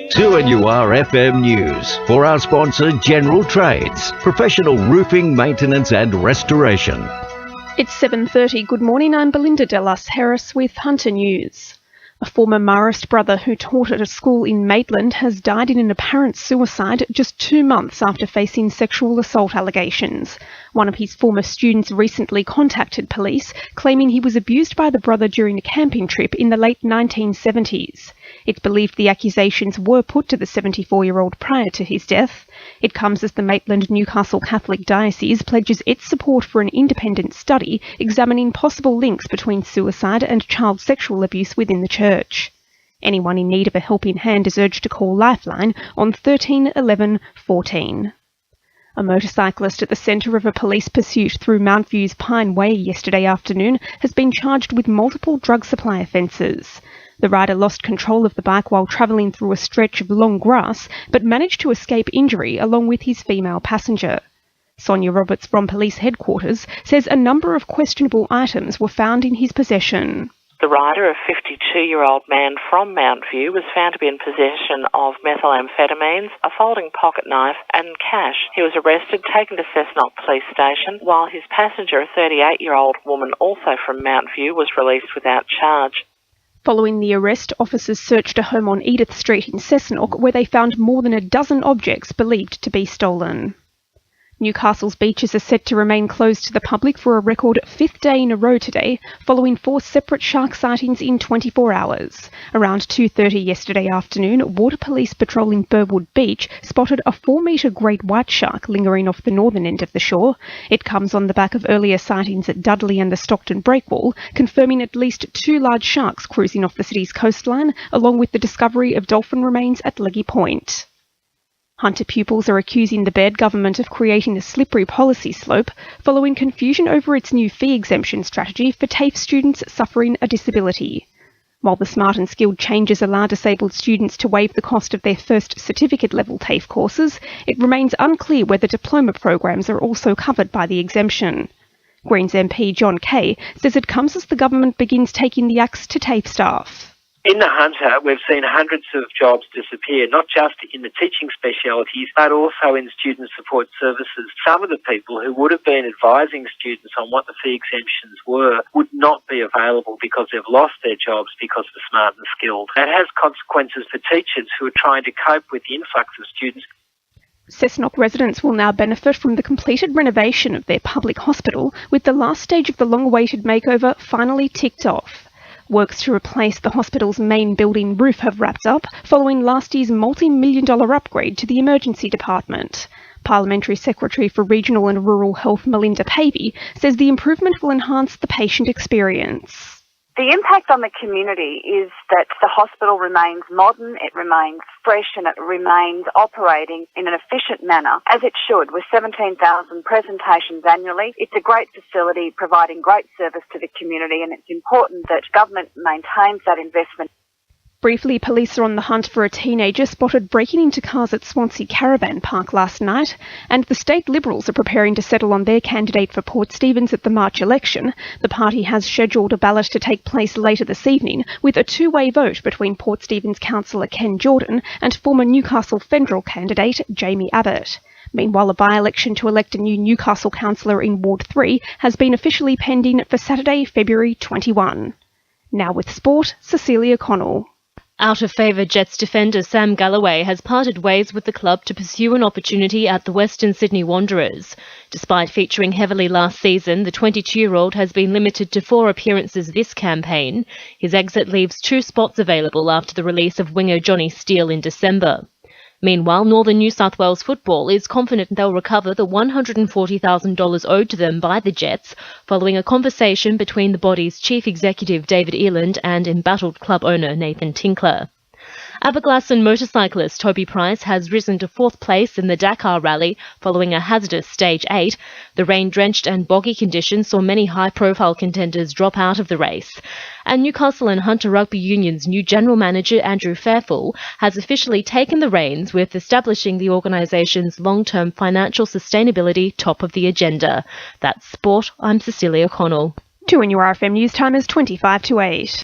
2NUR FM News for our sponsor General Trades, professional roofing, maintenance and restoration. It's 7:30. Good morning, I'm Belinda De Lasheras with Hunter News. A former Marist brother who taught at a school in Maitland has died in an apparent suicide just 2 months after facing sexual assault allegations. One of his former students recently contacted police, claiming he was abused by the brother during a camping trip in the late 1970s. It's believed the accusations were put to the 74-year-old prior to his death. It comes as the Maitland-Newcastle Catholic Diocese pledges its support for an independent study examining possible links between suicide and child sexual abuse within the church. Anyone in need of a helping hand is urged to call Lifeline on 13 11 14. A motorcyclist at the centre of a police pursuit through Mount View's Pine Way yesterday afternoon has been charged with multiple drug supply offences. The rider lost control of the bike while travelling through a stretch of long grass, but managed to escape injury along with his female passenger. Sonia Roberts from police headquarters says a number of questionable items were found in his possession. The rider, a 52-year-old man from Mount View, was found to be in possession of methamphetamines, a folding pocket knife and cash. He was arrested, taken to Cessnock Police Station, while his passenger, a 38-year-old woman also from Mount View, was released without charge. Following the arrest, officers searched a home on Edith Street in Cessnock where they found more than a dozen objects believed to be stolen. Newcastle's beaches are set to remain closed to the public for a record 5th day in a row today, following 4 separate shark sightings in 24 hours. Around 2:30 yesterday afternoon, water police patrolling Burwood Beach spotted a 4-metre great white shark lingering off the northern end of the shore. It comes on the back of earlier sightings at Dudley and the Stockton Breakwall, confirming at least 2 large sharks cruising off the city's coastline, along with the discovery of dolphin remains at Leggy Point. Hunter pupils are accusing the Baird government of creating a slippery policy slope following confusion over its new fee exemption strategy for TAFE students suffering a disability. While the Smart and Skilled changes allow disabled students to waive the cost of their first certificate-level TAFE courses, it remains unclear whether diploma programs are also covered by the exemption. Greens MP John Kay says it comes as the government begins taking the axe to TAFE staff. In the Hunter, we've seen hundreds of jobs disappear, not just in the teaching specialities, but also in student support services. Some of the people who would have been advising students on what the fee exemptions were would not be available because they've lost their jobs because of Smart and Skilled. That has consequences for teachers who are trying to cope with the influx of students. Cessnock residents will now benefit from the completed renovation of their public hospital, with the last stage of the long-awaited makeover finally ticked off. Works to replace the hospital's main building roof have wrapped up following last year's multi-million-dollar upgrade to the emergency department. Parliamentary Secretary for Regional and Rural Health Melinda Pavey says the improvement will enhance the patient experience. The impact on the community is that the hospital remains modern, it remains fresh and it remains operating in an efficient manner, as it should, with 17,000 presentations annually. It's a great facility providing great service to the community, and it's important that government maintains that investment. Briefly, police are on the hunt for a teenager spotted breaking into cars at Swansea Caravan Park last night, and the state Liberals are preparing to settle on their candidate for Port Stephens at the March election. The party has scheduled a ballot to take place later this evening, with a 2-way vote between Port Stephens councillor Ken Jordan and former Newcastle Federal candidate Jamie Abbott. Meanwhile, a by-election to elect a new Newcastle councillor in Ward 3 has been officially pending for Saturday, February 21. Now with sport, Cecilia Connell. Out-of-favour Jets defender Sam Galloway has parted ways with the club to pursue an opportunity at the Western Sydney Wanderers. Despite featuring heavily last season, the 22-year-old has been limited to 4 appearances this campaign. His exit leaves 2 spots available after the release of winger Johnny Steele in December. Meanwhile, Northern New South Wales Football is confident they'll recover the $140,000 owed to them by the Jets following a conversation between the body's chief executive David Eland and embattled club owner Nathan Tinkler. Aberglasslyn motorcyclist Toby Price has risen to 4th place in the Dakar Rally following a hazardous Stage 8. The rain-drenched and boggy conditions saw many high-profile contenders drop out of the race. And Newcastle and Hunter Rugby Union's new general manager Andrew Fairfall has officially taken the reins, with establishing the organisation's long-term financial sustainability top of the agenda. That's sport. I'm Cecilia Connell. 2NUR FM News time is 25 to 8.